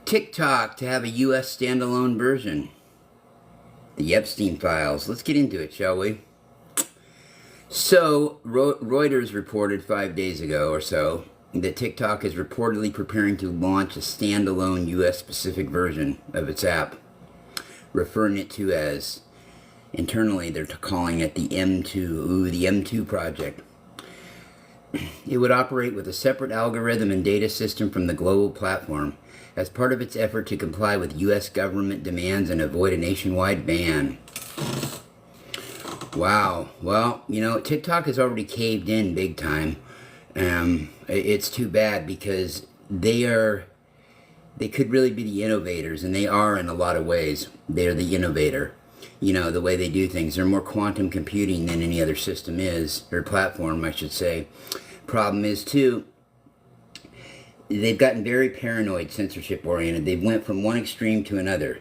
TikTok to have a US standalone version. The Epstein Files. Let's get into it, shall we? So, Reuters reported 5 days ago or so that TikTok is reportedly preparing to launch a standalone US-specific version of its app, referring it to as, internally they're calling it the M2 project. It would operate with a separate algorithm and data system from the global platform as part of its effort to comply with U.S. government demands and avoid a nationwide ban. Wow. Well, you know, TikTok has already caved in big time. It's too bad because they could really be the innovators, and they are in a lot of ways. They're the innovator. You know, the way they do things. They're more quantum computing than any other system is, or platform, I should say. Problem is, too, they've gotten very paranoid, censorship-oriented. They've went from one extreme to another.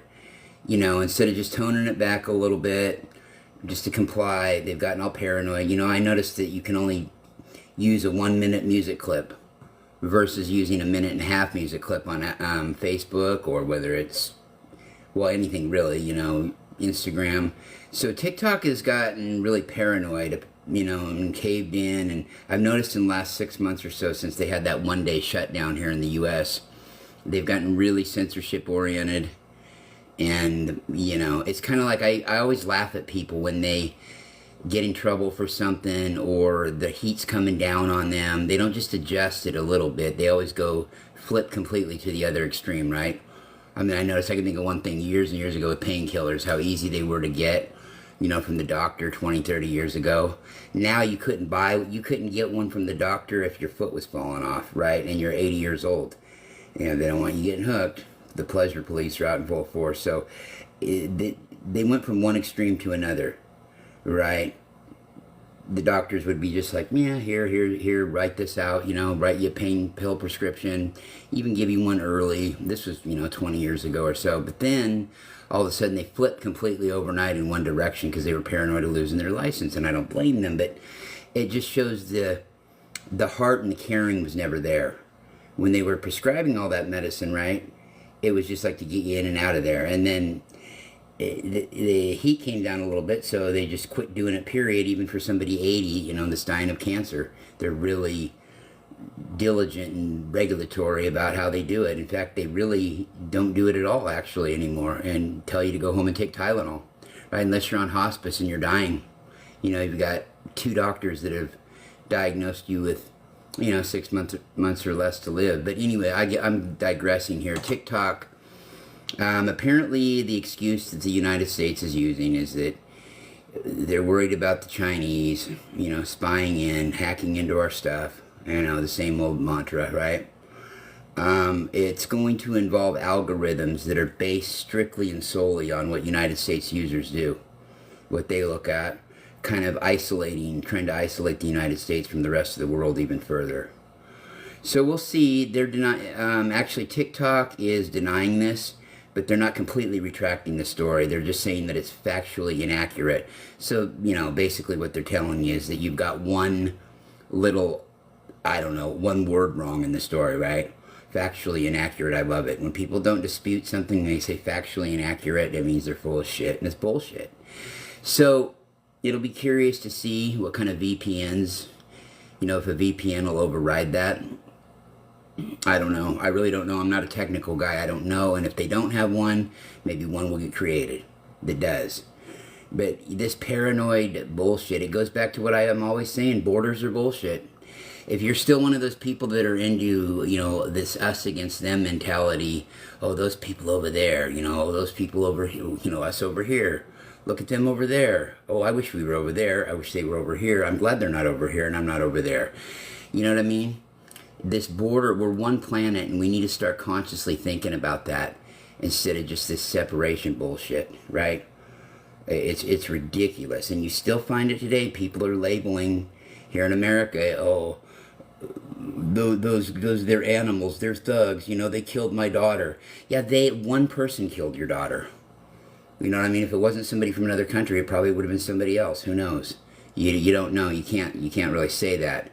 You know, instead of just toning it back a little bit, just to comply, they've gotten all paranoid. You know, I noticed that you can only use a 1-minute music clip versus using a 1.5-minute music clip on Facebook, or whether it's, well, anything really, you know, Instagram. So TikTok has gotten really paranoid, you know, and caved in. And I've noticed in the last 6 months or so, since they had that one-day shutdown here in the U.S., they've gotten really censorship-oriented. And, you know, it's kind of like I always laugh at people when they get in trouble for something or the heat's coming down on them. They don't just adjust it a little bit. They always go flip completely to the other extreme, right? I mean, I noticed, I can think of one thing years and years ago with painkillers, how easy they were to get, you know, from the doctor 20, 30 years ago. Now you couldn't get one from the doctor if your foot was falling off, right? And you're 80 years old. You know, they don't want you getting hooked. The pleasure police are out in full force. So they went from one extreme to another, right? The doctors would be just like, yeah, here, write this out, you know, write you a pain pill prescription, even give you one early. This was, you know, 20 years ago or so. But then, all of a sudden, they flipped completely overnight in one direction because they were paranoid of losing their license, and I don't blame them, but it just shows the heart and the caring was never there. When they were prescribing all that medicine, right, it was just like to get you in and out of there. And then the heat came down a little bit, so they just quit doing it, period. Even for somebody 80, you know, that's dying of cancer, they're really diligent and regulatory about how they do it. In fact, they really don't do it at all, actually, anymore, and tell you to go home and take Tylenol, right? Unless you're on hospice and you're dying. You know, you've got 2 doctors that have diagnosed you with, you know, 6 months or less to live. But anyway, I'm digressing here. TikTok. Apparently the excuse that the United States is using is that they're worried about the Chinese, you know, spying in, hacking into our stuff. You know, the same old mantra, right? It's going to involve algorithms that are based strictly and solely on what United States users do, what they look at, kind of trying to isolate the United States from the rest of the world even further. So we'll see. They're actually, TikTok is denying this, but they're not completely retracting the story. They're just saying that it's factually inaccurate. So, you know, basically what they're telling you is that you've got one little, I don't know, one word wrong in the story, right? Factually inaccurate. I love it. When people don't dispute something, they say factually inaccurate, it means they're full of shit, and it's bullshit. So, it'll be curious to see what kind of VPNs, you know, if a VPN will override that. I don't know. I really don't know. I'm not a technical guy. I don't know. And if they don't have one, maybe one will get created that does. But this paranoid bullshit, it goes back to what I am always saying. Borders are bullshit. If you're still one of those people that are into, you know, this us against them mentality, oh, those people over there, you know, those people over here, you know, us over here. Look at them over there. Oh, I wish we were over there. I wish they were over here. I'm glad they're not over here and I'm not over there. You know what I mean? This border, we're one planet, and we need to start consciously thinking about that instead of just this separation bullshit, right? It's ridiculous, and you still find it today. People are labeling here in America, oh, those they're animals, they're thugs, you know, they killed my daughter. Yeah, one person killed your daughter. You know what I mean? If it wasn't somebody from another country, it probably would have been somebody else. Who knows? You don't know. You can't really say that.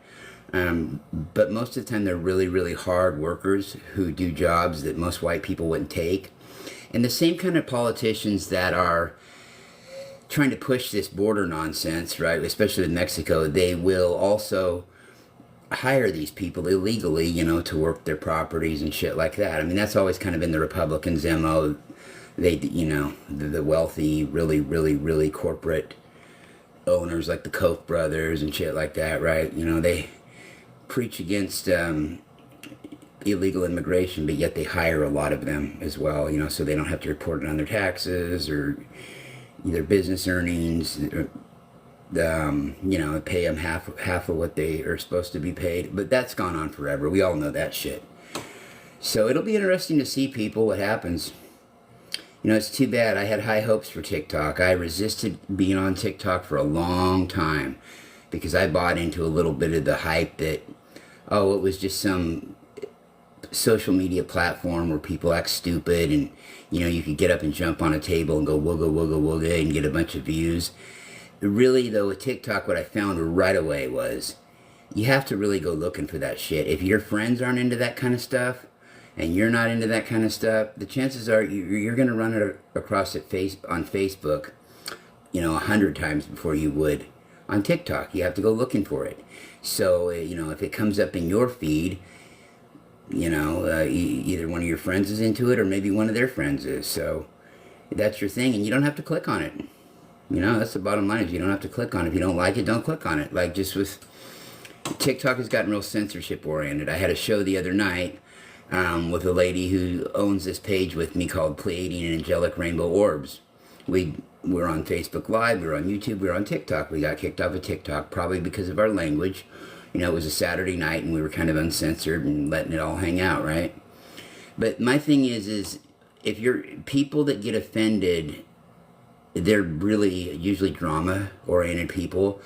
But most of the time they're really, really hard workers who do jobs that most white people wouldn't take. And the same kind of politicians that are trying to push this border nonsense, right, especially with Mexico, they will also hire these people illegally, to work their properties and shit like that. I mean, that's always kind of been the Republicans' MO. They, the wealthy, really, really, really corporate owners like the Koch brothers and shit like that, right? They preach against illegal immigration, but yet they hire a lot of them as well, so they don't have to report it on their taxes or their business earnings. Pay them half of what they are supposed to be paid. But that's gone on forever. We all know that shit. So it'll be interesting to see, people, what happens. It's too bad. I had high hopes for TikTok. I resisted being on TikTok for a long time because I bought into a little bit of the hype that, it was just some social media platform where people act stupid and, you could get up and jump on a table and go wooga, wooga, wooga and get a bunch of views. Really, though, with TikTok, what I found right away was you have to really go looking for that shit. If your friends aren't into that kind of stuff and you're not into that kind of stuff, the chances are you're going to run it across it on Facebook, 100 times before you would on TikTok. You have to go looking for it. So, if it comes up in your feed, either one of your friends is into it or maybe one of their friends is. So that's your thing, and you don't have to click on it. That's the bottom line, is you don't have to click on it. If you don't like it, don't click on it. Like, just with TikTok has gotten real censorship oriented. I had a show the other night with a lady who owns this page with me called Pleiadian and Angelic Rainbow Orbs. We were on Facebook Live, we were on YouTube, we were on TikTok. We got kicked off of TikTok probably because of our language. It was a Saturday night and we were kind of uncensored and letting it all hang out, right? But my thing is if you're people that get offended, they're really usually drama-oriented people,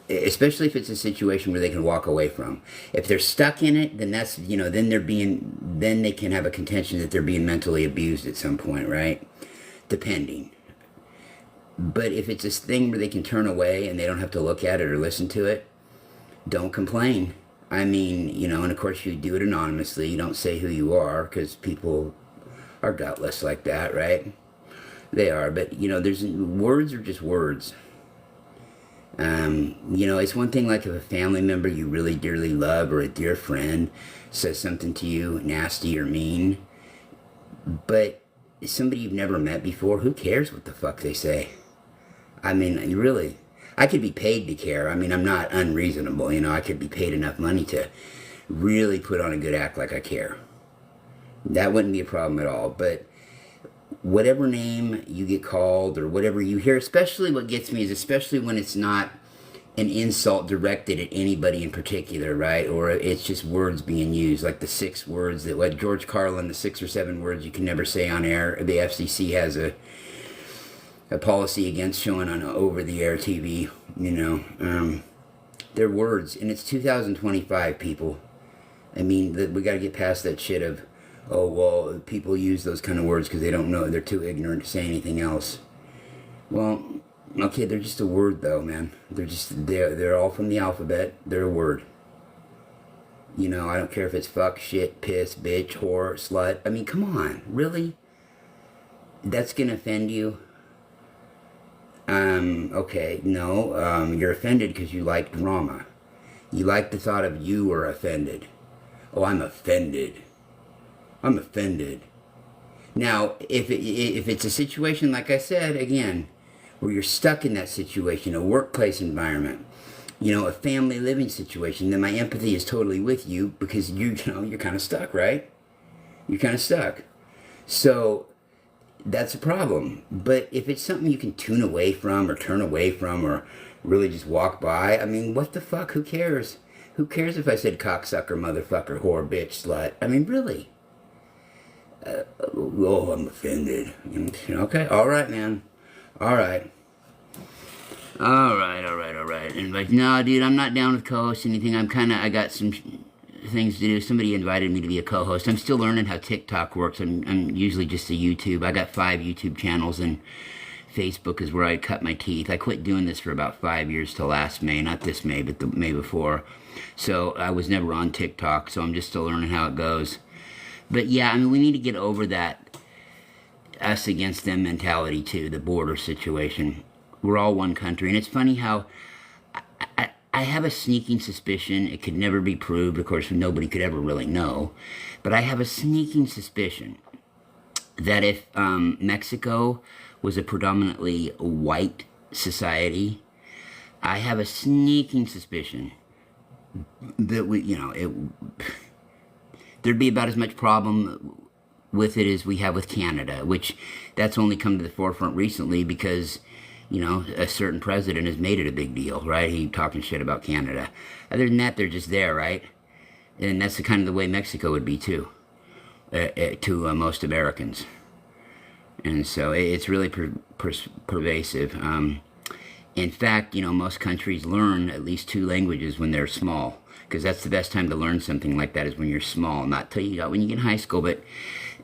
especially if it's a situation where they can walk away from. If they're stuck in it, then that's, then they can have a contention that they're being mentally abused at some point, right? Depending. But if it's this thing where they can turn away and they don't have to look at it or listen to it, don't complain. I mean, and of course you do it anonymously. You don't say who you are because people are gutless like that, right? They are, but words are just words. It's one thing like if a family member you really dearly love or a dear friend says something to you nasty or mean, but somebody you've never met before, who cares what the fuck they say? I mean, really, I could be paid to care. I mean, I'm not unreasonable, I could be paid enough money to really put on a good act like I care. That wouldn't be a problem at all, but whatever name you get called or whatever you hear, especially what gets me is especially when it's not an insult directed at anybody in particular, right? Or it's just words being used, like the 6 words that, what George Carlin, the 6 or 7 words you can never say on air. The FCC has a policy against showing on over-the-air TV, They're words, and it's 2025, people. I mean, we got to get past that shit of, oh, well, people use those kind of words because they don't know. They're too ignorant to say anything else. Well, okay, they're just a word, though, man. They're all from the alphabet. They're a word. I don't care if it's fuck, shit, piss, bitch, whore, slut. I mean, come on. Really? That's going to offend you? Okay, no. You're offended because you like drama. You like the thought of you are offended. Oh, I'm offended. I'm offended. Now, if it's a situation, like I said, again, where you're stuck in that situation, a workplace environment, a family living situation, then my empathy is totally with you because you're kind of stuck, right? You're kind of stuck. So that's a problem. But if it's something you can tune away from or turn away from or really just walk by, I mean, what the fuck? Who cares? Who cares if I said cocksucker, motherfucker, whore, bitch, slut? I mean, really? Oh, I'm offended. Okay, all right, man. All right. And like, no, dude, I'm not down with co-host anything. I got some things to do. Somebody invited me to be a co-host. I'm still learning how TikTok works. I'm usually just a YouTube. I got 5 YouTube channels and Facebook is where I cut my teeth. I quit doing this for about 5 years till last May. Not this May, but the May before. So I was never on TikTok, so I'm just still learning how it goes. But yeah, I mean, we need to get over that us against them mentality too, the border situation. We're all one country. And it's funny how I have a sneaking suspicion, it could never be proved, of course nobody could ever really know, but I have a sneaking suspicion that if Mexico was a predominantly white society, I have a sneaking suspicion that there'd be about as much problem with it as we have with Canada, which that's only come to the forefront recently because, a certain president has made it a big deal, right? He talking shit about Canada. Other than that, they're just there, right? And that's the kind of the way Mexico would be too, to most Americans. And so it's really pervasive. In fact, most countries learn at least 2 languages when they're small, because that's the best time to learn something like that is when you're small, not till when you get in high school. But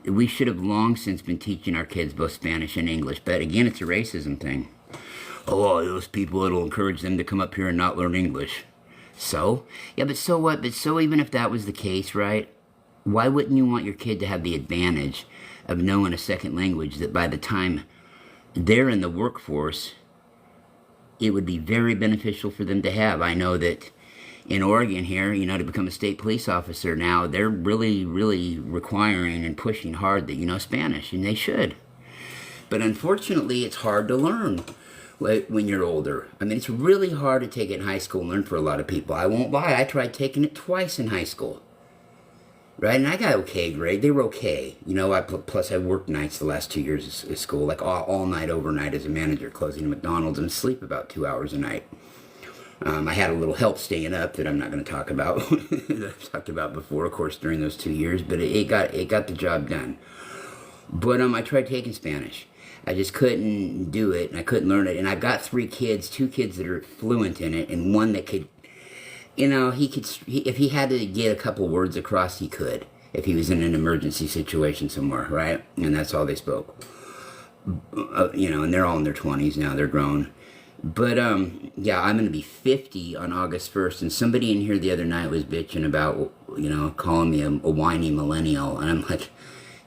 we should have long since been teaching our kids both Spanish and English. But again, it's a racism thing. Oh, those people, it'll encourage them to come up here and not learn English. So? Yeah, but so what? But so even if that was the case, right? Why wouldn't you want your kid to have the advantage of knowing a second language that by the time they're in the workforce, it would be very beneficial for them to have? I know that in Oregon here, to become a state police officer now, they're really, really requiring and pushing hard that you know Spanish, and they should. But unfortunately, it's hard to learn when you're older. I mean, it's really hard to take it in high school and learn for a lot of people. I won't lie, I tried taking it twice in high school. Right, and I got okay grade. They were okay. Plus I worked nights the last 2 years of school, like all night, overnight as a manager, closing a McDonald's, and sleep about 2 hours a night. I had a little help staying up that I'm not going to talk about, that I've talked about before, of course, during those 2 years, but it got the job done. But I tried taking Spanish. I just couldn't do it, and I couldn't learn it. And I've got 3 kids, 2 kids that are fluent in it, and one that could, if he had to get a couple words across, he could, if he was in an emergency situation somewhere, right? And that's all they spoke. And they're all in their 20s now, they're grown. But, yeah, I'm going to be 50 on August 1st, and somebody in here the other night was bitching about, calling me a whiny millennial, and I'm like,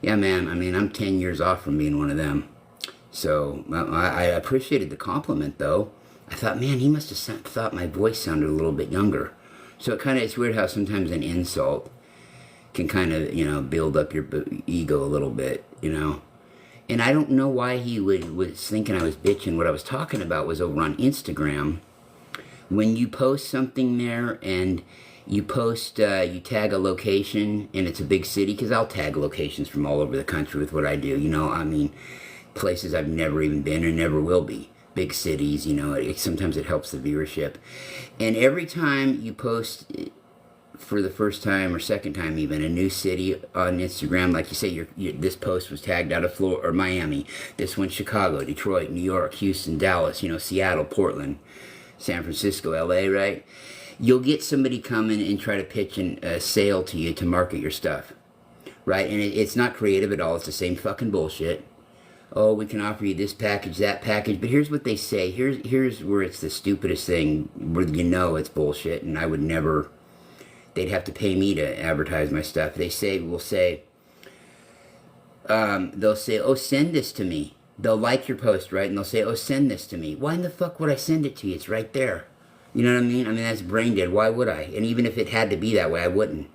yeah, man, I mean, I'm 10 years off from being one of them. So, I appreciated the compliment, though. I thought, man, he must have thought my voice sounded a little bit younger. So it's weird how sometimes an insult can kind of, build up your ego a little bit, And I don't know why he was thinking I was bitching. What I was talking about was over on Instagram. When you post something there and you tag a location and it's a big city, because I'll tag locations from all over the country with what I do, places I've never even been and never will be. Big cities, sometimes it helps the viewership. And every time you post for the first time or second time even a new city on Instagram, like you say, this post was tagged out of Florida or Miami, this one Chicago, Detroit, New York, Houston, Dallas, Seattle, Portland, San Francisco, LA, right? You'll get somebody coming and try to pitch a sale to you to market your stuff, right? And it's not creative at all. It's the same fucking bullshit. Oh, we can offer you this package, that package. But here's what they say. Here's where it's the stupidest thing, where it's bullshit, and I would never, they'd have to pay me to advertise my stuff. They'll say, oh, send this to me. They'll like your post, right? And they'll say, oh, send this to me. Why in the fuck would I send it to you? It's right there. You know what I mean? I mean, that's brain dead. Why would I? And even if it had to be that way, I wouldn't.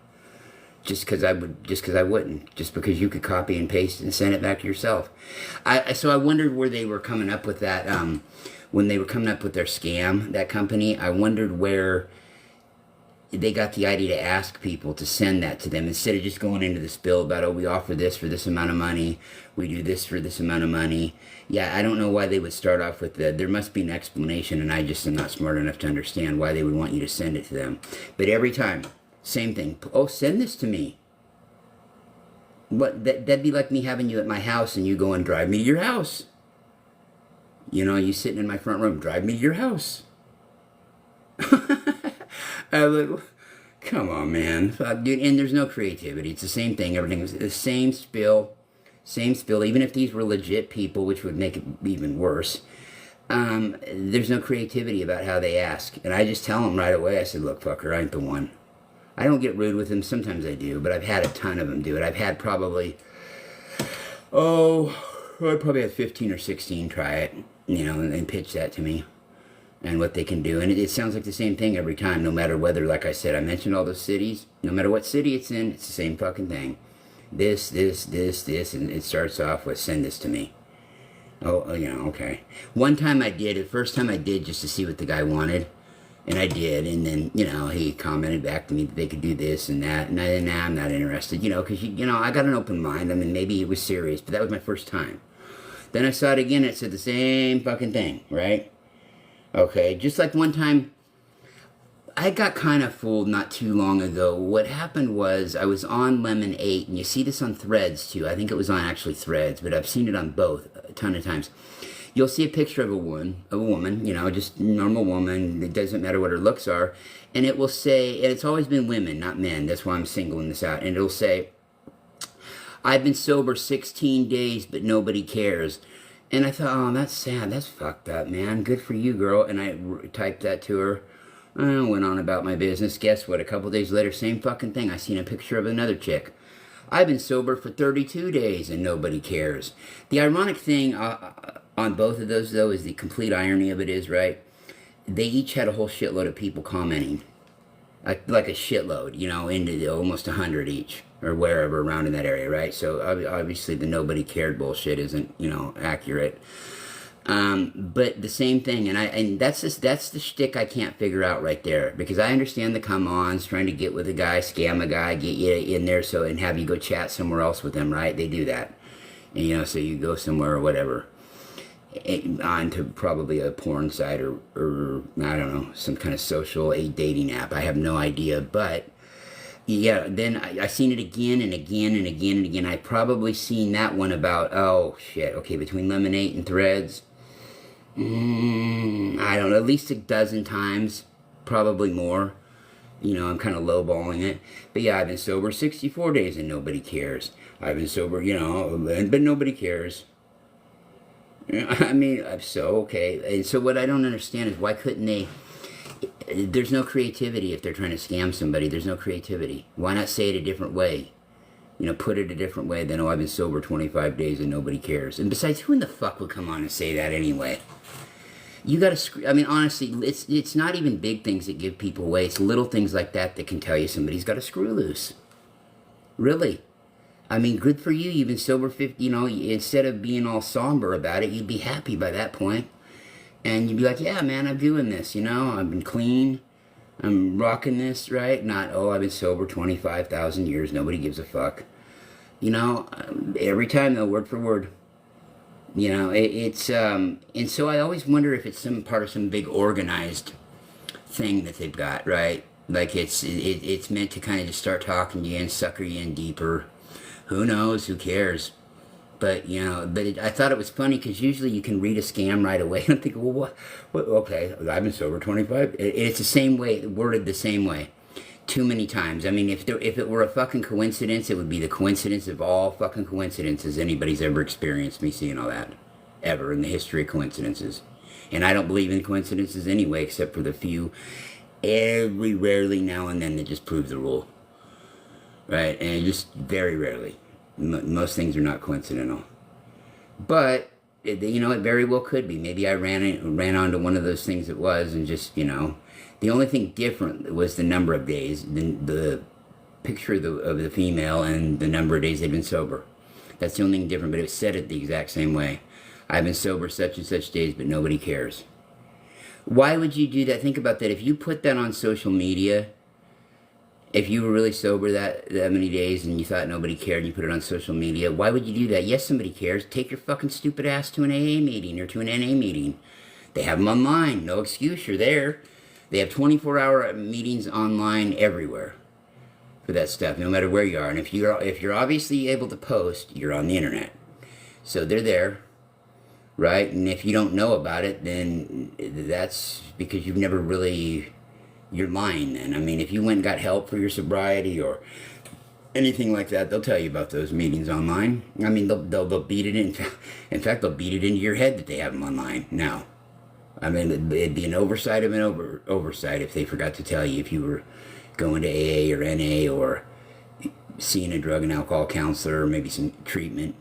Just because I wouldn't. Just because you could copy and paste and send it back to yourself. So I wondered where they were coming up with that, when they were coming up with their scam, that company. I wondered where they got the idea to ask people to send that to them instead of just going into the spill about, oh, we offer this for this amount of money, we do this for this amount of money. Yeah, I don't know why they would start off with that. There must be an explanation, and I just am not smart enough to understand why they would want you to send it to them. But every time, same thing. Oh, send this to me. What? That'd be like me having you at my house and you go and drive me to your house. You sitting in my front room, drive me to your house. I was like, come on, man. Dude, and there's no creativity. It's the same thing. Everything is the same spill, Same spill. Even if these were legit people, which would make it even worse, there's no creativity about how they ask. And I just tell them right away, I said, look, fucker, I ain't the one. I don't get rude with them. Sometimes I do, but I've had a ton of them do it. I've had probably, I probably had 15 or 16 try it, and pitch that to me and what they can do. And it sounds like the same thing every time, no matter whether, like I said, I mentioned all those cities, no matter what city it's in, it's the same fucking thing. This, and it starts off with, send this to me. Oh, okay. One time I did, the first time I did just to see what the guy wanted, and I did, and then, he commented back to me that they could do this and that, and I'm not interested, because, I got an open mind. I mean, maybe it was serious, but that was my first time. Then I saw it again, and it said the same fucking thing, right? Okay, just like one time, I got kind of fooled not too long ago. What happened was I was on Lemon 8, and you see this on Threads too. I think it was on actually Threads, but I've seen it on both a ton of times. You'll see a picture of a woman, just normal woman. It doesn't matter what her looks are. And it will say, and it's always been women, not men. That's why I'm singling this out. And it'll say, I've been sober 16 days, but nobody cares. And I thought, oh, that's sad. That's fucked up, man. Good for you, girl. And I typed that to her. I went on about my business. Guess what? A couple days later, same fucking thing. I seen a picture of another chick. I've been sober for 32 days and nobody cares. The ironic thing on both of those, though, is the complete irony of it is, right? They each had a whole shitload of people commenting. Like a shitload, into almost 100 each. Or wherever around in that area, right? So obviously the nobody cared bullshit isn't, accurate. But the same thing, and that's the shtick I can't figure out right there, because I understand the come-ons, trying to get with a guy, scam a guy, get you in there, and have you go chat somewhere else with them, right? They do that, and, so you go somewhere or whatever, onto probably a porn site or I don't know, some kind of social dating app. I have no idea, but yeah, then I seen it again and again and again and again. I probably seen that one about, oh shit, okay, between Lemon 8 and Threads. I don't know, at least a dozen times, probably more. I'm kind of lowballing it. But yeah, I've been sober 64 days and nobody cares. I've been sober, but nobody cares. I mean, so, okay. And so what I don't understand is why couldn't they... There's no creativity if they're trying to scam somebody. There's no creativity. Why not say it a different way? Put it a different way than, oh, I've been sober 25 days and nobody cares. And besides, who in the fuck would come on and say that anyway? You gotta, I mean, honestly, it's not even big things that give people away. It's little things like that that can tell you somebody's got a screw loose. Really. I mean, good for you. You've been sober 50, instead of being all somber about it, you'd be happy by that point. And you'd be like, yeah, man, I'm doing this, I've been clean. I'm rocking this, right? Not, oh, I've been sober 25,000 years. Nobody gives a fuck. Every time, though, word for word. It's, and so I always wonder if it's some part of some big organized thing that they've got, right? Like it's meant to kind of just start talking to you and sucker you in deeper. Who knows? Who cares? But, I thought it was funny because usually you can read a scam right away. I'm thinking, well, what? Okay, I've been sober 25. It's the same way, worded the same way. Too many times. I mean, if it were a fucking coincidence, it would be the coincidence of all fucking coincidences anybody's ever experienced, me seeing all that. Ever in the history of coincidences. And I don't believe in coincidences anyway, except for the few, every rarely now and then that just prove the rule. Right? And just very rarely. Most things are not coincidental. But, it very well could be. Maybe I ran onto one of those things it was and just, the only thing different was the number of days, the picture of the female and the number of days they'd been sober. That's the only thing different, but it was said it the exact same way. I've been sober such and such days, but nobody cares. Why would you do that? Think about that. If you put that on social media... If you were really sober that many days and you thought nobody cared and you put it on social media, why would you do that? Yes, somebody cares. Take your fucking stupid ass to an AA meeting or to an NA meeting. They have them online. No excuse. You're there. They have 24-hour meetings online everywhere for that stuff, no matter where you are. And if you're obviously able to post, you're on the internet. So they're there, right? And if you don't know about it, then that's because you've never really... You're lying then. I mean, if you went and got help for your sobriety or anything like that, they'll tell you about those meetings online. I mean, they'll beat it in. In fact, they'll beat it into your head that they have them online now. I mean, it'd be an oversight of an oversight if they forgot to tell you if you were going to AA or NA or seeing a drug and alcohol counselor or maybe some treatment.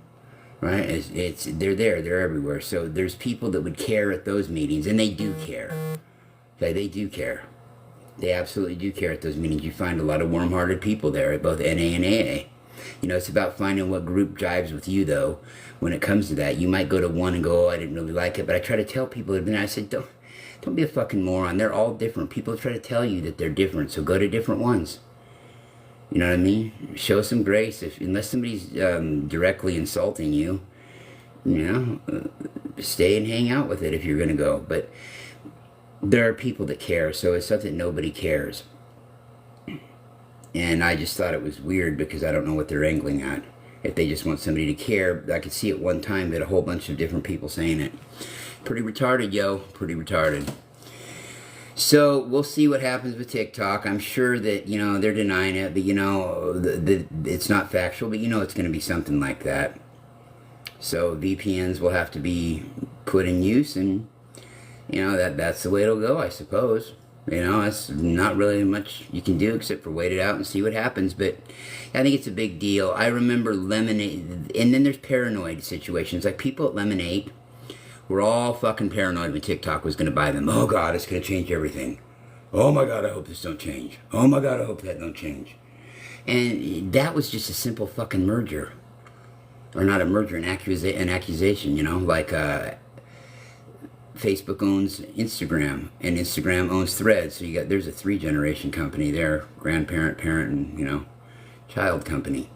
Right? They're there. They're everywhere. So there's people that would care at those meetings, and they do care. Okay, they do care. They absolutely do care at those meetings. You find a lot of warm-hearted people there at both NA and AA. You know, it's about finding what group jives with you, though, when it comes to that. You might go to one and go, oh, I didn't really like it. But I try to tell people that have been there, I said, don't be a fucking moron. They're all different. People try to tell you that they're different, so go to different ones. You know what I mean? Show some grace. Unless somebody's directly insulting you, stay and hang out with it if you're going to go. But there are people that care, so it's not that nobody cares. And I just thought it was weird because I don't know what they're angling at. If they just want somebody to care, I could see at one time that a whole bunch of different people saying it. Pretty retarded, yo. Pretty retarded. So we'll see what happens with TikTok. I'm sure that, they're denying it, but, it's not factual, but it's going to be something like that. So VPNs will have to be put in use, and, that's the way it'll go, I suppose. It's not really much you can do except for wait it out and see what happens, but I think it's a big deal. I remember Lemonade, and then there's paranoid situations, like people at Lemonade were all fucking paranoid when TikTok was going to buy them. Oh God, it's going to change everything. Oh my God, I hope this don't change. Oh my God, I hope that don't change. And that was just a simple fucking merger. Or not a merger, an accusation, like Facebook owns Instagram, and Instagram owns Threads. So there's a 3-generation company there, grandparent, parent, and, child company.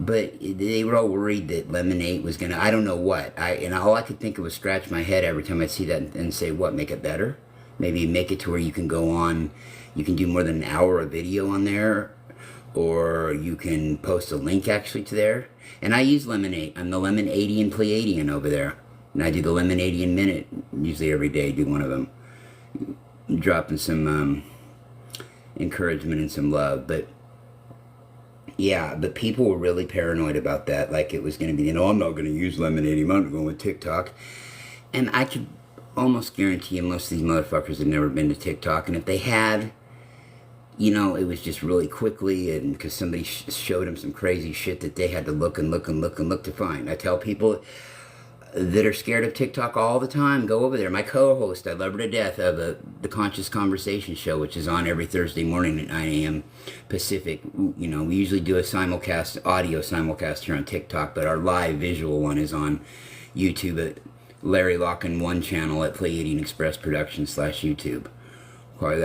But they were all worried that Lemonade was going to, I don't know what. And all I could think of was scratch my head every time I see that and say, what, make it better? Maybe make it to where you can go on, you can do more than an hour of video on there, or you can post a link actually to there. And I use Lemonade. I'm the Lemonadian Pleiadian over there. And I do the Lemonadian Minute, usually every day, do one of them. Dropping some encouragement and some love. But yeah, but people were really paranoid about that. Like it was going to be, I'm not going to use Lemonade. I'm going with TikTok. And I could almost guarantee you most of these motherfuckers had never been to TikTok. And if they had, it was just really quickly, and because somebody showed them some crazy shit that they had to look and look and look and look to find. I tell people that are scared of TikTok all the time, go over there. My co-host, I love her to death, of the Conscious Conversation Show, which is on every Thursday morning at 9 a.m. Pacific. We usually do a audio simulcast here on TikTok, but our live visual one is on YouTube at Larry Locken 1 channel at Pleiadian Express Productions /YouTube. Or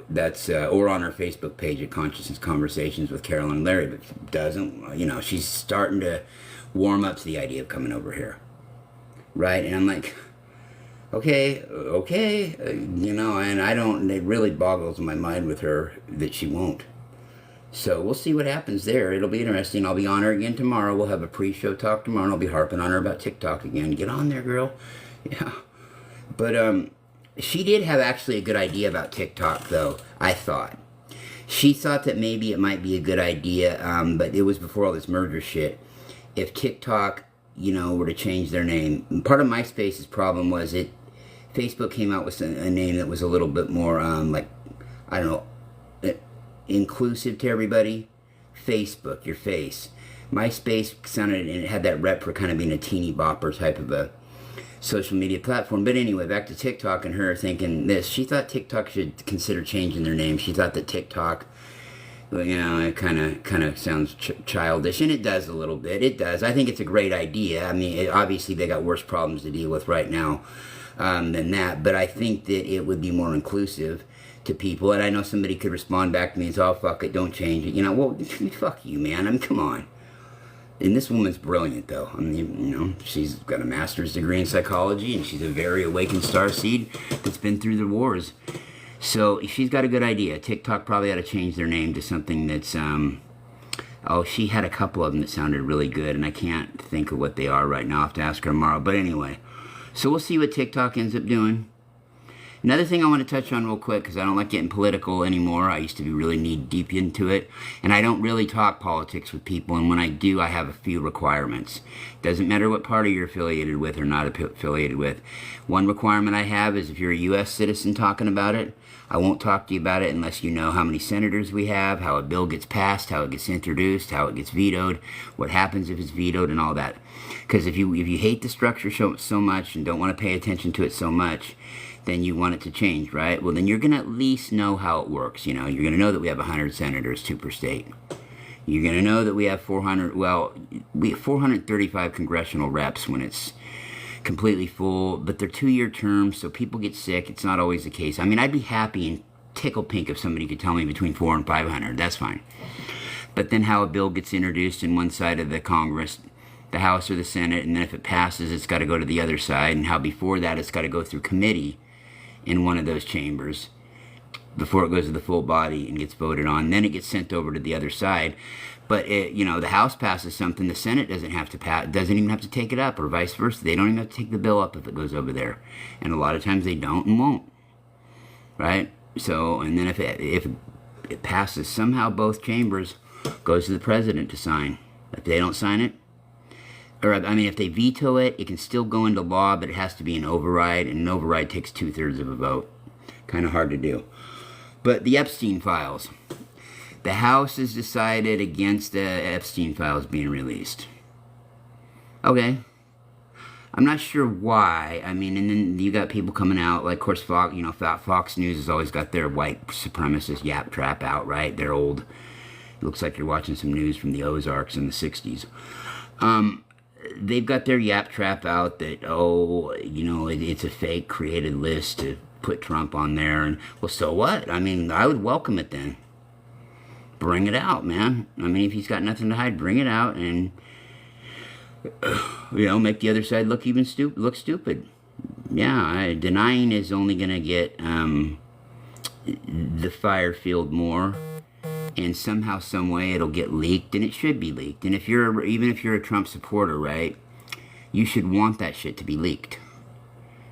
that's or on our Facebook page at Consciousness Conversations with Carol and Larry. But if doesn't, she's starting to warm up to the idea of coming over here. Right, and I'm like, okay, and it really boggles my mind with her that she won't. So we'll see what happens there. It'll be interesting. I'll be on her again tomorrow. We'll have a pre-show talk tomorrow, and I'll be harping on her about TikTok again. Get on there, girl. Yeah. But she did have actually a good idea about TikTok, though, I thought. She thought that maybe it might be a good idea, but it was before all this merger shit. If TikTok were to change their name. And part of MySpace's problem was Facebook came out with a name that was a little bit more, inclusive to everybody. Facebook, your face. MySpace sounded, and it had that rep for kind of being a teeny bopper type of a social media platform. But anyway, back to TikTok and her thinking this. She thought TikTok should consider changing their name. She thought that TikTok, it kind of sounds childish, and it does a little bit. It does. I think it's a great idea. I mean, obviously they got worse problems to deal with right now than that, but I think that it would be more inclusive to people. And I know somebody could respond back to me and say, oh, fuck it, don't change it. Well, fuck you, man. I mean, come on. And this woman's brilliant, though. I mean, she's got a master's degree in psychology, and she's a very awakened starseed that's been through the wars. So she's got a good idea. TikTok probably ought to change their name to something that's, she had a couple of them that sounded really good, and I can't think of what they are right now. I'll have to ask her tomorrow. But anyway, so we'll see what TikTok ends up doing. Another thing I want to touch on real quick, because I don't like getting political anymore. I used to be really knee deep into it, and I don't really talk politics with people, and when I do, I have a few requirements. Doesn't matter what party you're affiliated with or not affiliated with. One requirement I have is if you're a U.S. citizen talking about it, I won't talk to you about it unless you know how many senators we have, how a bill gets passed, how it gets introduced, how it gets vetoed, what happens if it's vetoed, and all that. Because if you hate the structure so much and don't want to pay attention to it so much, then you want it to change, right? Well, then you're going to at least know how it works. You're going to know that we have 100 senators, 2 per state. You're going to know that we have 435 congressional reps when it's completely full, but they're 2-year terms, so people get sick. It's not always the case. I mean, I'd be happy and tickle pink if somebody could tell me between 400 and 500. That's fine. But then how a bill gets introduced in one side of the Congress, the House or the Senate, and then if it passes, it's got to go to the other side, and how before that it's got to go through committee in one of those chambers before it goes to the full body and gets voted on. Then it gets sent over to the other side. But the House passes something, the Senate doesn't have to doesn't even have to take it up, or vice versa. They don't even have to take the bill up if it goes over there, and a lot of times they don't and won't. Right? So, and then if it passes somehow, both chambers, goes to the president to sign. If they don't sign it, or I mean, if they veto it, it can still go into law, but it has to be an override, and an override takes 2/3 of a vote. Kind of hard to do. But the Epstein Files. The House has decided against the Epstein Files being released. Okay. I'm not sure why. I mean, and then you got people coming out, like, of course, Fox News has always got their white supremacist yap trap out, right? They're old. It looks like you're watching some news from the Ozarks in the 60s. They've got their yap trap out that, it's a fake created list to put Trump on there. And, well, so what? I mean, I would welcome it then. Bring it out, man. I mean, if he's got nothing to hide, bring it out and, make the other side look even stupid. Yeah, denying is only going to get the fire field more. And somehow, some way, it'll get leaked, and it should be leaked. And even if you're a Trump supporter, right, you should want that shit to be leaked.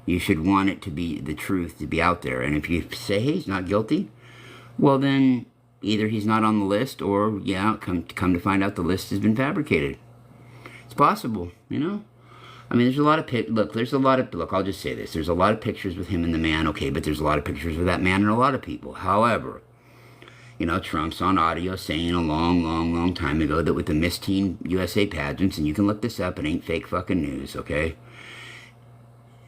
You should want it to be the truth to be out there. And if you say, hey, he's not guilty, well then either he's not on the list, or come to find out the list has been fabricated. It's possible, I mean, there's a lot of look. I'll just say this: there's a lot of pictures with him and the man, okay, but there's a lot of pictures with that man and a lot of people. However, Trump's on audio saying a long time ago that with the Miss Teen USA pageants, and you can look this up, it ain't fake fucking news, okay,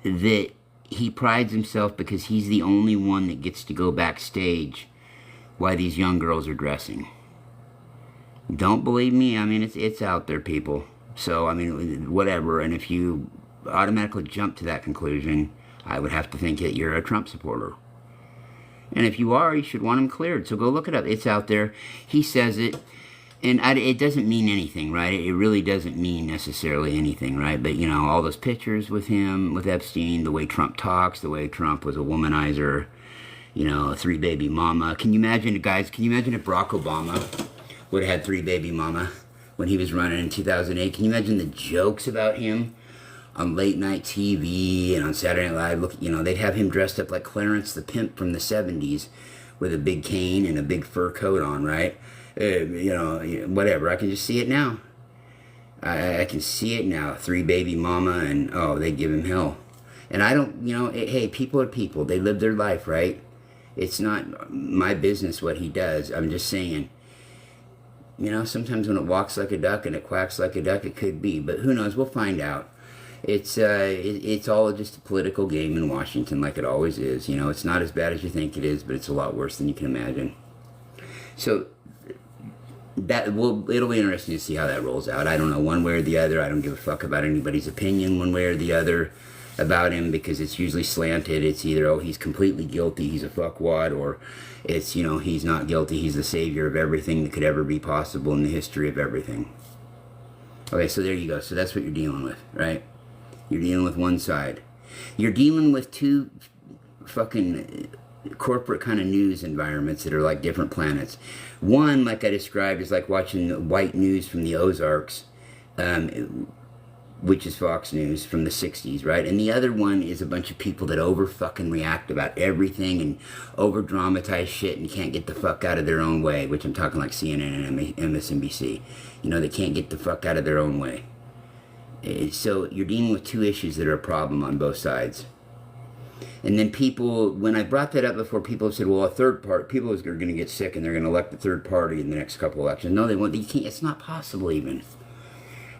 that he prides himself because he's the only one that gets to go backstage while these young girls are dressing. Don't believe me? I mean, it's out there, people. So, I mean, whatever, and if you automatically jump to that conclusion, I would have to think that you're a Trump supporter. And if you are, you should want him cleared. So go look it up. It's out there. He says it. And it doesn't mean anything, right? It really doesn't mean necessarily anything, right? But, all those pictures with him, with Epstein, the way Trump talks, the way Trump was a womanizer, a 3 baby mama. Can you imagine if Barack Obama would have had 3 baby mama when he was running in 2008? Can you imagine the jokes about him on late night TV and on Saturday Night Live? They'd have him dressed up like Clarence the Pimp from the 70s with a big cane and a big fur coat on, right? Whatever. I can just see it now. I can see it now. 3 baby mama, and they'd give him hell. And I don't, hey, people are people. They live their life, right? It's not my business what he does. I'm just saying, sometimes when it walks like a duck and it quacks like a duck, it could be. But who knows? We'll find out. It's all just a political game in Washington, like it always is. It's not as bad as you think it is, but it's a lot worse than you can imagine. So it'll be interesting to see how that rolls out. I don't know, one way or the other. I don't give a fuck about anybody's opinion one way or the other about him, because it's usually slanted. It's either, he's completely guilty, he's a fuckwad, or it's, he's not guilty, he's the savior of everything that could ever be possible in the history of everything. Okay, so there you go. So that's what you're dealing with, right? You're dealing with one side. You're dealing with 2 fucking corporate kind of news environments that are like different planets. One, like I described, is like watching the white news from the Ozarks. which is Fox News from the 60s, right? And the other one is a bunch of people that over fucking react about everything and over dramatize shit and can't get the fuck out of their own way, which I'm talking like CNN and MSNBC. You know, they can't get the fuck out of their own way. So you're dealing with two issues that are a problem on both sides. And then people, when I brought that up before, people said, well, a third party, people are going to get sick and they're going to elect a third party in the next couple elections. No, they won't. You can't. It's not possible even.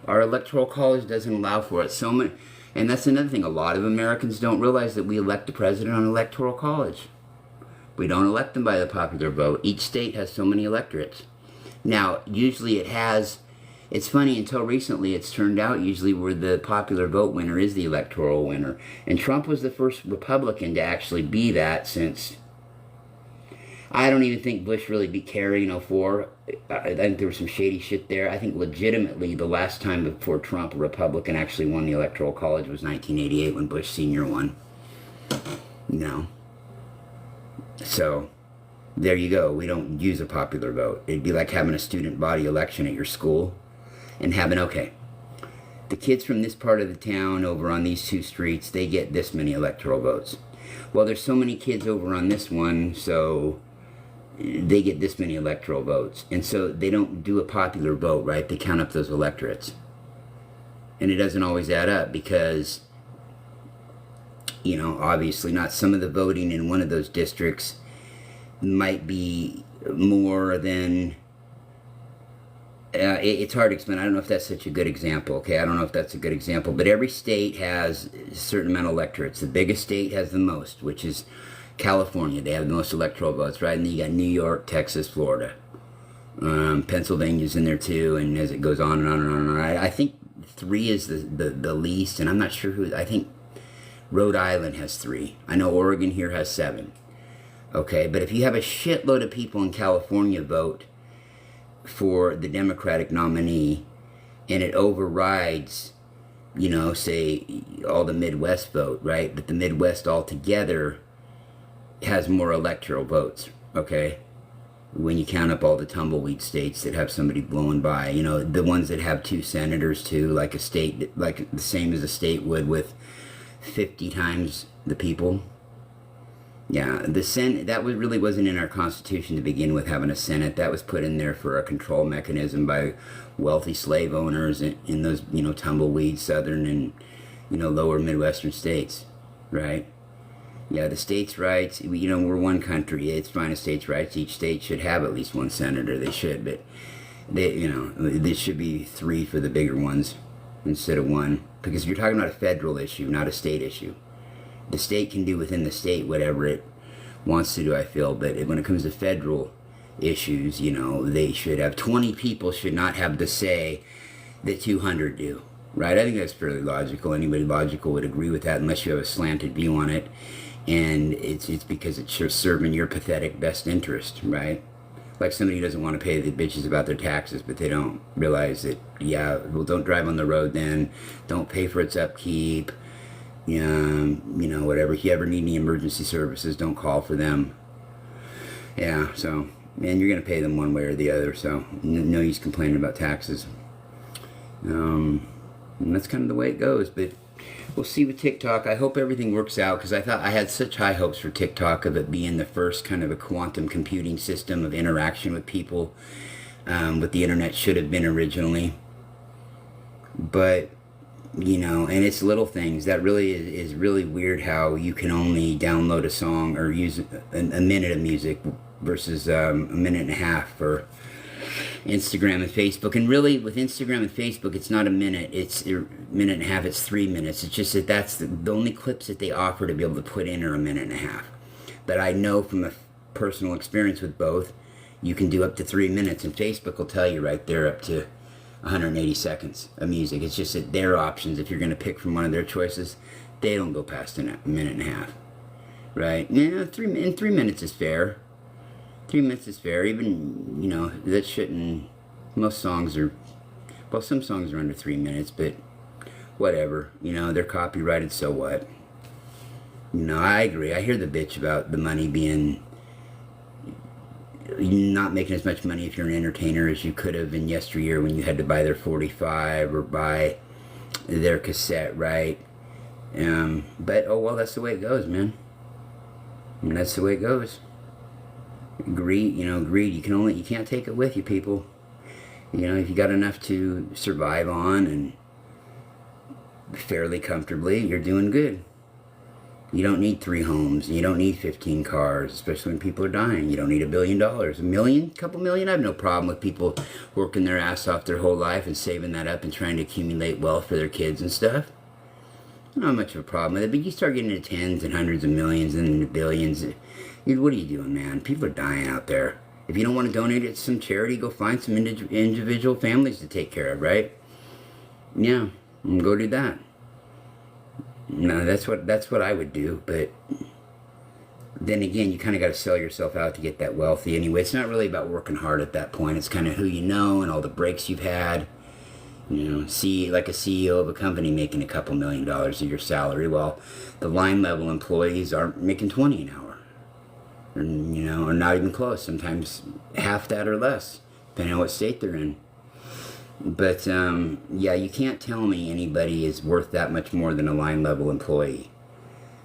Our electoral college doesn't allow for it. So many, and that's another thing. A lot of Americans don't realize that we elect the president on electoral college. We don't elect them by the popular vote. Each state has so many electorates. Now, usually it has, it's funny, until recently it's turned out usually where the popular vote winner is the electoral winner. And Trump was the first Republican to actually be that since, I don't even think Bush really beat Kerry in 2004. I think there was some shady shit there. I think legitimately the last time before Trump a Republican actually won the electoral college was 1988 when Bush Sr. won. You know. So, there you go. We don't use a popular vote. It'd be like having a student body election at your school and having, okay, the kids from this part of the town over on these two streets, they get this many electoral votes. Well, there's so many kids over on this one, so they get this many electoral votes. And so they don't do a popular vote, right? They count up those electorates. And it doesn't always add up because, you know, obviously not some of the voting in one of those districts might be more than, it's hard to explain. I don't know if that's such a good example, okay? I don't know if that's a good example, but every state has a certain amount of electorates. The biggest state has the most, which is California. They have the most electoral votes, right? And then you got New York, Texas, Florida. Pennsylvania's in there too, and as it goes on and on and on and on. I think 3 is the least, and I'm not sure who, I think Rhode Island has 3. I know Oregon here has 7. Okay, but if you have a shitload of people in California vote for the Democratic nominee, and it overrides, you know, say, all the Midwest vote, right? But the Midwest altogether has more electoral votes, okay? When you count up all the tumbleweed states that have somebody blowing by, you know, the ones that have 2 senators too, like a state, like the same as a state would with 50 times the people. Yeah, the Senate, that really wasn't in our Constitution to begin with, having a Senate. That was put in there for a control mechanism by wealthy slave owners in those, you know, tumbleweed southern and, you know, lower Midwestern states, right? Yeah, the states' rights, you know, we're one country. It's fine as states' rights. Each state should have at least 1 senator. They should, but, they, you know, there should be 3 for the bigger ones instead of 1. Because you're talking about a federal issue, not a state issue. The state can do within the state whatever it wants to do, I feel, but when it comes to federal issues, you know, they should have 20 people should not have the say that 200 do, right? I think that's fairly logical. Anybody logical would agree with that unless you have a slanted view on it, and it's because it's serving your pathetic best interest, right? Like somebody who doesn't want to pay the bitches about their taxes, but they don't realize that, yeah, well, don't drive on the road then, don't pay for its upkeep, you know, whatever. If you ever need any emergency services, don't call for them. Yeah, so, and you're going to pay them one way or the other, so no use complaining about taxes. And that's kind of the way it goes, but we'll see with TikTok. I hope everything works out, because I thought I had such high hopes for TikTok of it being the first kind of a quantum computing system of interaction with people, what the internet should have been originally. But, you know, and it's little things. That really is really weird how you can only download a song or use a minute of music versus a minute and a half for Instagram and Facebook. And really, with Instagram and Facebook, it's not a minute, it's a minute and a half, it's 3 minutes. It's just that that's the only clips that they offer to be able to put in are a minute and a half. But I know from a personal experience with both, you can do up to 3 minutes, and Facebook will tell you right there up to 180 seconds of music. It's just that their options, if you're going to pick from one of their choices, they don't go past a minute and a half, right? Yeah, 3 minutes is fair. 3 minutes is fair. Even, you know, that shouldn't, most songs are, well, some songs are under 3 minutes, but whatever, you know, they're copyrighted, so what? You know, I agree. I hear the bitch about the money being, not making as much money if you're an entertainer as you could have in yesteryear when you had to buy their 45 or buy their cassette, right? But oh well, that's the way it goes, man. And that's the way it goes. Greed, greed. You can't take it with you, people. If you got enough to survive on and fairly comfortably, you're doing good. You don't need 3 homes. You don't need 15 cars, especially when people are dying. You don't need $1 billion. $1 million? Couple million? I have no problem with people working their ass off their whole life and saving that up and trying to accumulate wealth for their kids and stuff. Not much of a problem with it, but you start getting into tens and hundreds of millions and into billions. What are you doing, man? People are dying out there. If you don't want to donate it to some charity, go find some individual families to take care of, right? Yeah, go do that. No, that's what I would do, but then again, you kind of got to sell yourself out to get that wealthy anyway. It's not really about working hard at that point. It's kind of who you know and all the breaks you've had. See, like a CEO of a company making a couple $1 million of your salary, while the line level employees are making 20 an hour. Or not even close. Sometimes half that or less, depending on what state they're in. But, yeah, you can't tell me anybody is worth that much more than a line level employee.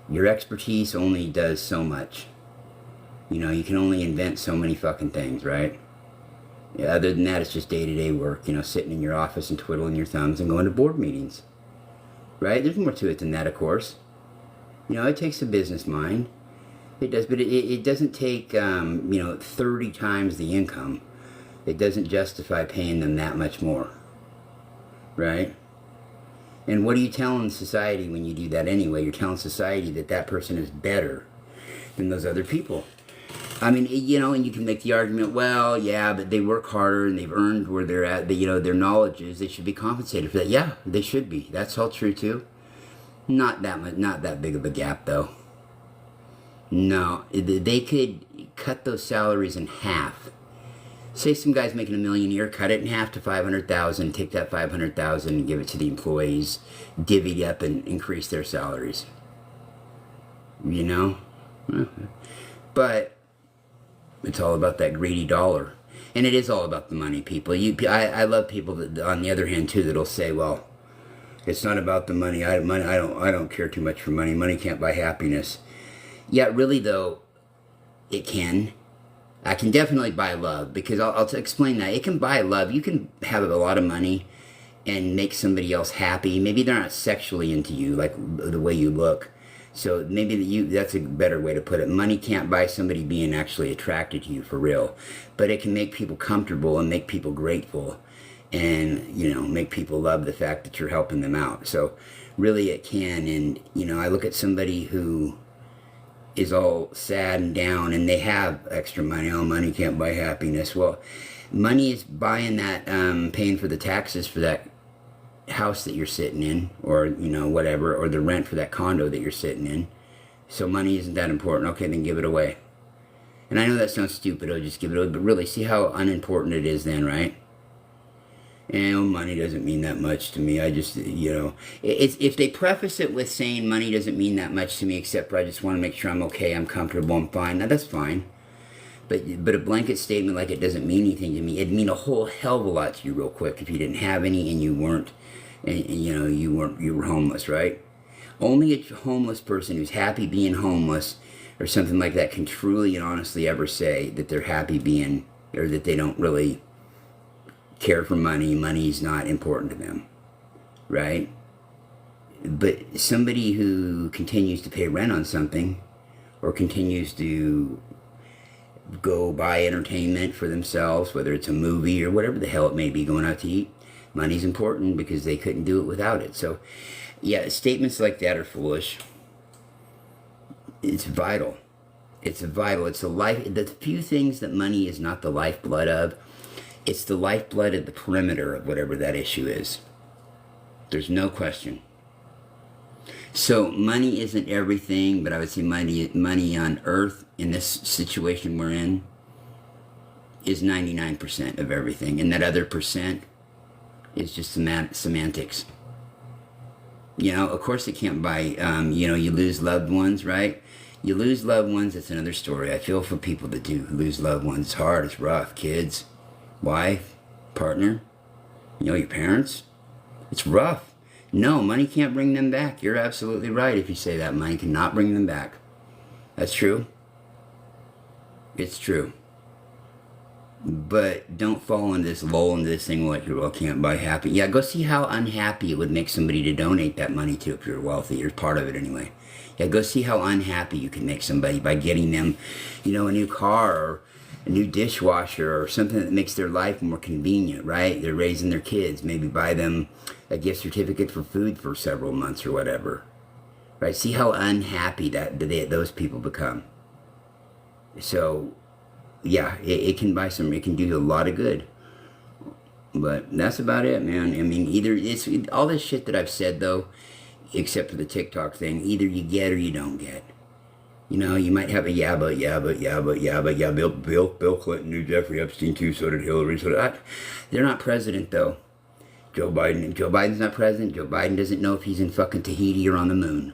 Your expertise only does so much. You can only invent so many fucking things, right? Yeah, other than that, it's just day-to-day work, sitting in your office and twiddling your thumbs and going to board meetings. Right? There's more to it than that, of course. It takes a business mind. It does, but it doesn't take, 30 times the income. It doesn't justify paying them that much more. Right? And what are you telling society when you do that anyway? You're telling society that that person is better than those other people. I mean, and you can make the argument, well, yeah, but they work harder and they've earned where they're at, their knowledge is, they should be compensated for that. Yeah, they should be. That's all true too. Not that much, not that big of a gap though. No, they could cut those salaries in half. Say some guy's making $1 million a year, cut it in half to $500,000, take that $500,000 and give it to the employees, divvy up and increase their salaries. But it's all about that greedy dollar. And it is all about the money, people. I love people that, on the other hand, too, that'll say, well, it's not about the money. I don't care too much for money. Money can't buy happiness. Yeah, really, though, it can. I can definitely buy love, because I'll explain that. It can buy love. You can have a lot of money and make somebody else happy. Maybe they're not sexually into you, like the way you look. So maybe that's a better way to put it. Money can't buy somebody being actually attracted to you for real. But it can make people comfortable and make people grateful. And, make people love the fact that you're helping them out. So really it can. And, I look at somebody who is all sad and down and they have extra money. Oh, money can't buy happiness. Well, money is buying that, paying for the taxes for that house that you're sitting in, or whatever, or the rent for that condo that you're sitting in. So money isn't that important. Okay, then give it away. And I know that sounds stupid, just give it away, but really, see how unimportant it is then, right? And money doesn't mean that much to me. I just, it's, if they preface it with saying money doesn't mean that much to me, except for I just want to make sure I'm okay, I'm comfortable, I'm fine. Now that's fine. But a blanket statement like it doesn't mean anything to me, it'd mean a whole hell of a lot to you real quick if you didn't have any and you weren't, you were homeless, right? Only a homeless person who's happy being homeless or something like that can truly and honestly ever say that they're happy being, or that they don't really care for money. Money's not important to them, right? But somebody who continues to pay rent on something, or continues to go buy entertainment for themselves, whether it's a movie or whatever the hell it may be, going out to eat, money's important because they couldn't do it without it. So, yeah, statements like that are foolish. It's vital. It's vital. It's the few things that money is not the lifeblood of. It's the lifeblood at the perimeter of whatever that issue is. There's no question. So money isn't everything, but I would say money on earth in this situation we're in is 99% of everything. And that other percent is just semantics. Of course it can't buy, you lose loved ones, right? You lose loved ones, it's another story. I feel for people that do lose loved ones. It's hard, it's rough. Kids, wife, partner, your parents. It's rough. No, money can't bring them back. You're absolutely right if you say that. Money cannot bring them back. That's true. It's true. But don't fall into this lull into this thing like you can't buy happy. Yeah, go see how unhappy it would make somebody to donate that money to if you're wealthy. You're part of it anyway. Yeah, go see how unhappy you can make somebody by getting them, you know, a new car or a new dishwasher or something that makes their life more convenient, right? They're raising their kids. Maybe buy them a gift certificate for food for several months or whatever. Right? See how unhappy those people become. So, yeah, it can buy some, it can do a lot of good. But that's about it, man. I mean, either it's all this shit that I've said, though, except for the TikTok thing, either you get or you don't get. You know, you might have a Bill Clinton knew Jeffrey Epstein too, so did Hillary. They're not president, though. Joe Biden's not president. Joe Biden doesn't know if he's in fucking Tahiti or on the moon.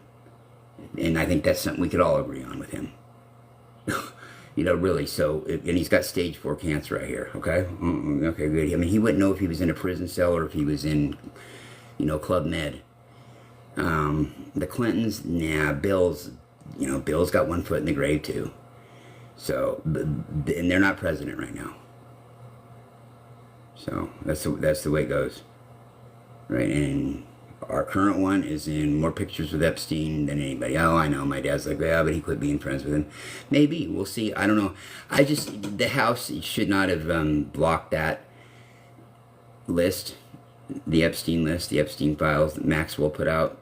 And I think that's something we could all agree on with him. You know, really, so, and he's got stage 4 cancer right here, okay? Okay, good. I mean, he wouldn't know if he was in a prison cell or if he was in, you know, Club Med. The Clintons, nah, Bill's got one foot in the grave, too. So, and they're not president right now. So, that's the way it goes. Right, and our current one is in more pictures with Epstein than anybody. Oh, I know. My dad's like, yeah, but he quit being friends with him. Maybe. We'll see. I don't know. The House should not have blocked that list, the Epstein list, the Epstein Files that Maxwell put out.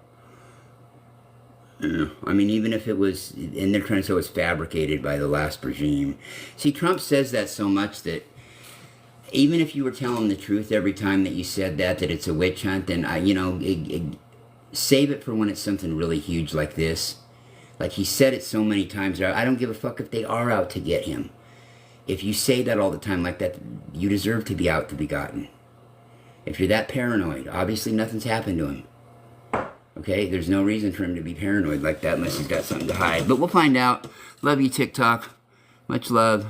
I mean, even if it was, and they're trying to say it was fabricated by the last regime. See, Trump says that so much that even if you were telling the truth every time that you said that it's a witch hunt, then save it for when it's something really huge like this. Like he said it so many times. I don't give a fuck if they are out to get him. If you say that all the time like that, you deserve to be out to be gotten. If you're that paranoid, obviously nothing's happened to him. Okay, there's no reason for him to be paranoid like that unless he's got something to hide. But we'll find out. Love you, TikTok. Much love.